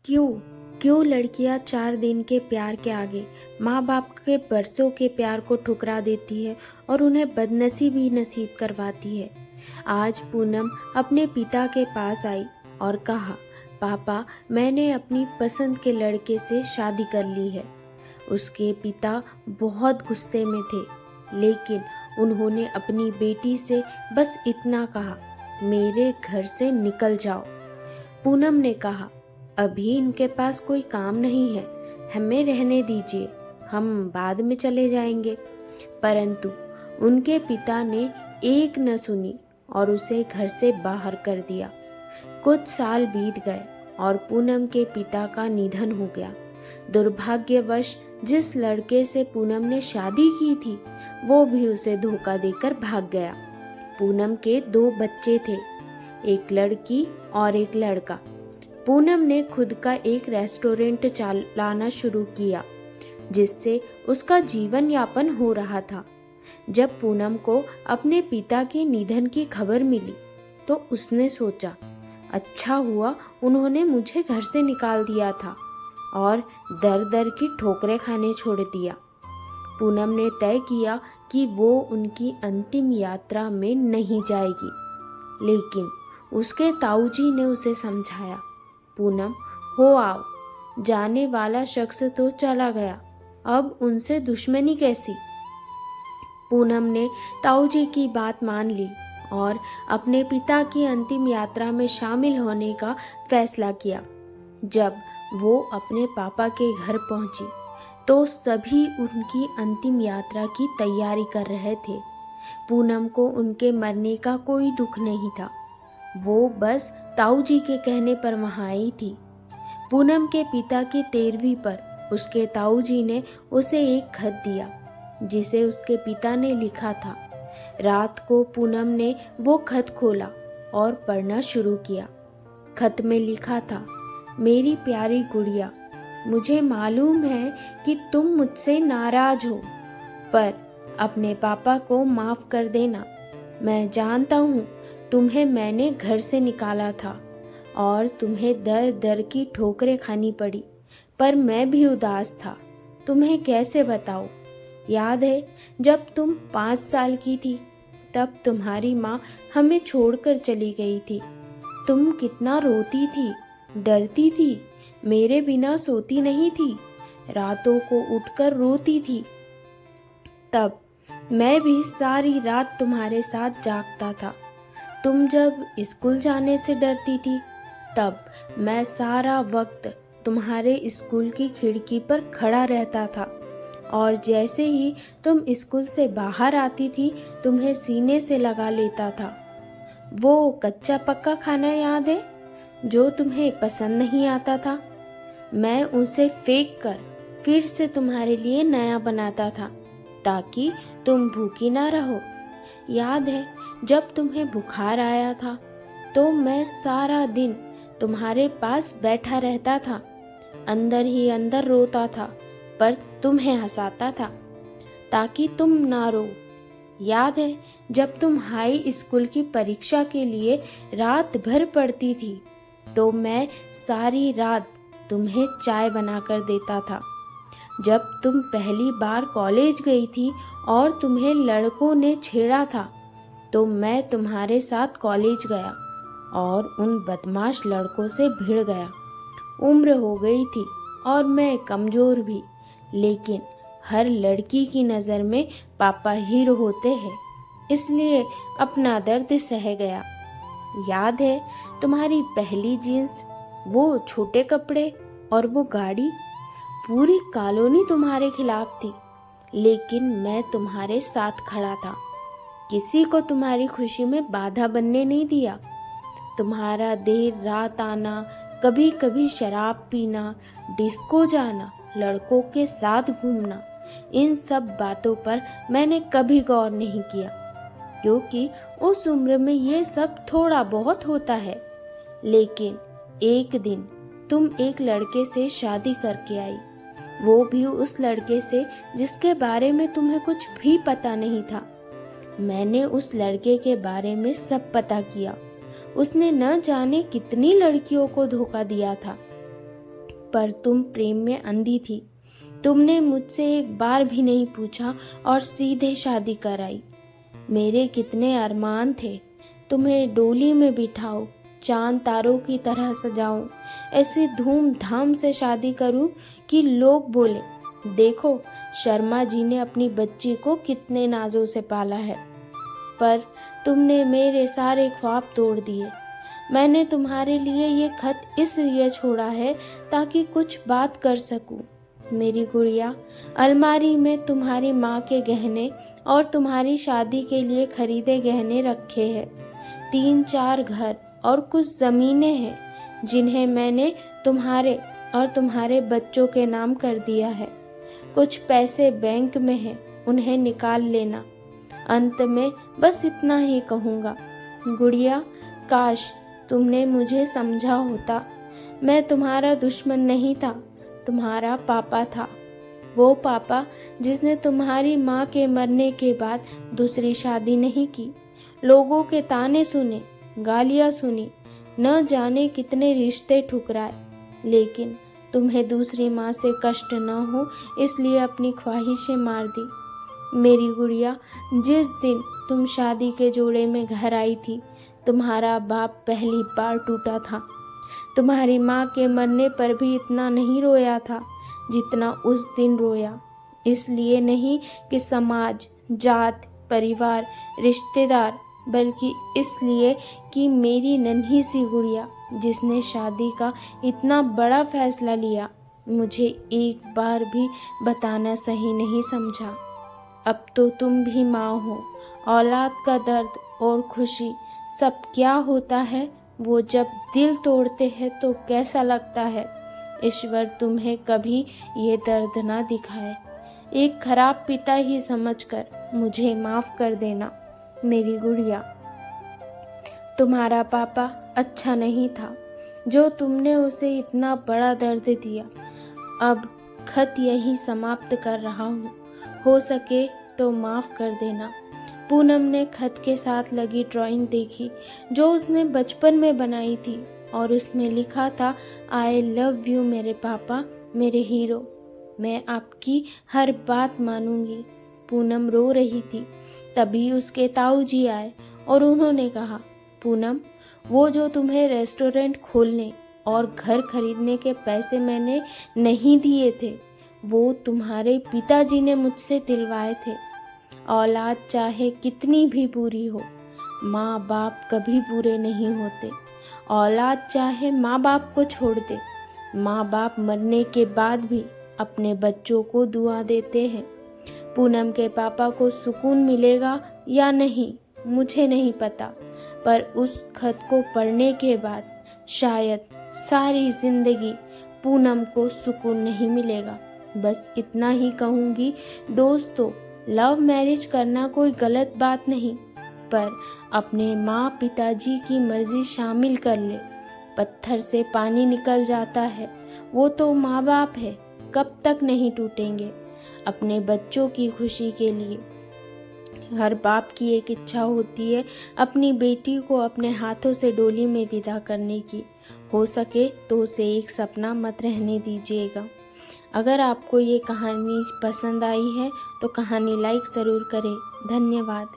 क्यों क्यों लड़कियां 4 दिन के प्यार के आगे माँ बाप के बरसों के प्यार को ठुकरा देती है और उन्हें बदनसीबी नसीब करवाती है। आज पूनम अपने पिता के पास आई और कहा, पापा, मैंने अपनी पसंद के लड़के से शादी कर ली है। उसके पिता बहुत गुस्से में थे, लेकिन उन्होंने अपनी बेटी से बस इतना कहा, मेरे घर से निकल जाओ। पूनम ने कहा, अभी इनके पास कोई काम नहीं है, हमें रहने दीजिए, हम बाद में चले जाएंगे। परंतु उनके पिता ने एक न सुनी और उसे घर से बाहर कर दिया। कुछ साल बीत गए और पूनम के पिता का निधन हो गया। दुर्भाग्यवश जिस लड़के से पूनम ने शादी की थी, वो भी उसे धोखा देकर भाग गया। पूनम के 2 बच्चे थे, एक लड़की और एक लड़का। पूनम ने खुद का एक रेस्टोरेंट चलाना शुरू किया, जिससे उसका जीवन यापन हो रहा था। जब पूनम को अपने पिता के निधन की खबर मिली, तो उसने सोचा, अच्छा हुआ उन्होंने मुझे घर से निकाल दिया था और दर दर की ठोकरें खाने छोड़ दिया। पूनम ने तय किया कि वो उनकी अंतिम यात्रा में नहीं जाएगी, लेकिन उसके ताऊजी ने उसे समझाया, पूनम, हो आओ, जाने वाला शख्स तो चला गया, अब उनसे दुश्मनी कैसी। पूनम ने ताऊजी की बात मान ली और अपने पिता की अंतिम यात्रा में शामिल होने का फैसला किया। जब वो अपने पापा के घर पहुंची, तो सभी उनकी अंतिम यात्रा की तैयारी कर रहे थे। पूनम को उनके मरने का कोई दुख नहीं था, वो बस ताऊजी के कहने पर वहाँ आई थी। पूनम के पिता की 13वीं पर उसके ताऊजी ने उसे एक खत दिया, जिसे उसके पिता ने लिखा था। रात को पूनम ने वो खत खोला और पढ़ना शुरू किया। खत में लिखा था, मेरी प्यारी गुड़िया, मुझे मालूम है कि तुम मुझसे नाराज हो, पर अपने पापा को माफ़ कर देना। मैं जानता हूँ तुम्हें मैंने घर से निकाला था और तुम्हें दर दर की ठोकरें खानी पड़ी, पर मैं भी उदास था, तुम्हें कैसे बताऊँ। याद है जब तुम 5 साल की थी, तब तुम्हारी माँ हमें छोड़कर चली गई थी। तुम कितना रोती थी, डरती थी, मेरे बिना सोती नहीं थी, रातों को उठकर रोती थी। तब मैं भी सारी रात तुम्हारे साथ जागता था। तुम जब स्कूल जाने से डरती थी, तब मैं सारा वक्त तुम्हारे स्कूल की खिड़की पर खड़ा रहता था और जैसे ही तुम स्कूल से बाहर आती थी, तुम्हें सीने से लगा लेता था। वो कच्चा पक्का खाना याद है जो तुम्हें पसंद नहीं आता था? मैं उसे फेंक कर फिर से तुम्हारे लिए नया बनाता था, ताकि तुम भूखी ना रहो। याद है जब तुम्हें बुखार आया था, तो मैं सारा दिन तुम्हारे पास बैठा रहता था, अंदर ही अंदर रोता था, पर तुम्हें हंसाता था ताकि तुम ना रो। याद है जब तुम हाई स्कूल की परीक्षा के लिए रात भर पढ़ती थी, तो मैं सारी रात तुम्हें चाय बनाकर देता था। जब तुम पहली बार कॉलेज गई थी और तुम्हें लड़कों ने छेड़ा था, तो मैं तुम्हारे साथ कॉलेज गया और उन बदमाश लड़कों से भिड़ गया। उम्र हो गई थी और मैं कमज़ोर भी, लेकिन हर लड़की की नज़र में पापा हीरो होते हैं, इसलिए अपना दर्द सह गया। याद है तुम्हारी पहली जीन्स, वो छोटे कपड़े और वो गाड़ी? पूरी कॉलोनी तुम्हारे खिलाफ थी, लेकिन मैं तुम्हारे साथ खड़ा था। किसी को तुम्हारी खुशी में बाधा बनने नहीं दिया। तुम्हारा देर रात आना, कभी कभी शराब पीना, डिस्को जाना, लड़कों के साथ घूमना, इन सब बातों पर मैंने कभी गौर नहीं किया, क्योंकि उस उम्र में ये सब थोड़ा बहुत होता है। लेकिन एक दिन तुम एक लड़के से शादी करके आई, वो भी उस लड़के से जिसके बारे में तुम्हें कुछ भी पता नहीं था। मैंने उस लड़के के बारे में सब पता किया। उसने न जाने कितनी लड़कियों को धोखा दिया था। पर तुम प्रेम में अंधी थी। तुमने मुझसे एक बार भी नहीं पूछा और सीधे शादी कराई। मेरे कितने अरमान थे, तुम्हें डोली में बिठाऊं, चांद तारों की तरह सजाऊं, ऐसी धूमधाम से शादी करूं कि लोग बोले, देखो शर्मा जी ने अपनी बच्ची को कितने नाजों से पाला है। पर तुमने मेरे सारे ख्वाब तोड़ दिए। मैंने तुम्हारे लिए ये खत इसलिए छोड़ा है ताकि कुछ बात कर सकूं। मेरी गुड़िया, अलमारी में तुम्हारी माँ के गहने और तुम्हारी शादी के लिए खरीदे गहने रखे हैं। 3-4 घर और कुछ ज़मीनें हैं जिन्हें मैंने तुम्हारे और तुम्हारे बच्चों के नाम कर दिया है। कुछ पैसे बैंक में हैं, उन्हें निकाल लेना। अंत में बस इतना ही कहूँगा, गुड़िया, काश तुमने मुझे समझा होता। मैं तुम्हारा दुश्मन नहीं था, तुम्हारा पापा था। वो पापा जिसने तुम्हारी माँ के मरने के बाद दूसरी शादी नहीं की, लोगों के ताने सुने, गालियाँ सुनी, न जाने कितने रिश्ते ठुकराए, लेकिन तुम्हें दूसरी माँ से कष्ट न हो इसलिए अपनी ख्वाहिशें मार दी। मेरी गुड़िया, जिस दिन तुम शादी के जोड़े में घर आई थी, तुम्हारा बाप पहली बार टूटा था। तुम्हारी माँ के मरने पर भी इतना नहीं रोया था जितना उस दिन रोया। इसलिए नहीं कि समाज, जात, परिवार, रिश्तेदार, बल्कि इसलिए कि मेरी नन्ही सी गुड़िया जिसने शादी का इतना बड़ा फैसला लिया, मुझे एक बार भी बताना सही नहीं समझा। अब तो तुम भी माँ हो। औलाद का दर्द और खुशी सब क्या होता है, वो जब दिल तोड़ते हैं तो कैसा लगता है। ईश्वर तुम्हें कभी ये दर्द ना दिखाए। एक खराब पिता ही समझकर मुझे माफ़ कर देना मेरी गुड़िया। तुम्हारा पापा अच्छा नहीं था जो तुमने उसे इतना बड़ा दर्द दिया। अब खत यही समाप्त कर रहा हूँ, हो सके तो माफ़ कर देना। पूनम ने खत के साथ लगी ड्राइंग देखी जो उसने बचपन में बनाई थी और उसमें लिखा था, आई लव यू मेरे पापा, मेरे हीरो। मैं आपकी हर बात मानूंगी। पूनम रो रही थी। तभी उसके ताऊ जी आए और उन्होंने कहा, पूनम, वो जो तुम्हें रेस्टोरेंट खोलने और घर खरीदने के पैसे मैंने नहीं दिए थे, वो तुम्हारे पिताजी ने मुझसे दिलवाए थे। औलाद चाहे कितनी भी बुरी हो, माँ बाप कभी बुरे नहीं होते। औलाद चाहे माँ बाप को छोड़ दे, माँ बाप मरने के बाद भी अपने बच्चों को दुआ देते हैं। पूनम के पापा को सुकून मिलेगा या नहीं मुझे नहीं पता, पर उस खत को पढ़ने के बाद शायद सारी जिंदगी पूनम को सुकून नहीं मिलेगा। बस इतना ही कहूँगी दोस्तों, लव मैरिज करना कोई गलत बात नहीं, पर अपने माँ पिताजी की मर्जी शामिल कर ले। पत्थर से पानी निकल जाता है, वो तो माँ बाप है, कब तक नहीं टूटेंगे। अपने बच्चों की खुशी के लिए हर बाप की एक इच्छा होती है अपनी बेटी को अपने हाथों से डोली में विदा करने की। हो सके तो उसे एक सपना मत रहने दीजिएगा। अगर आपको ये कहानी पसंद आई है तो कहानी लाइक ज़रूर करें। धन्यवाद।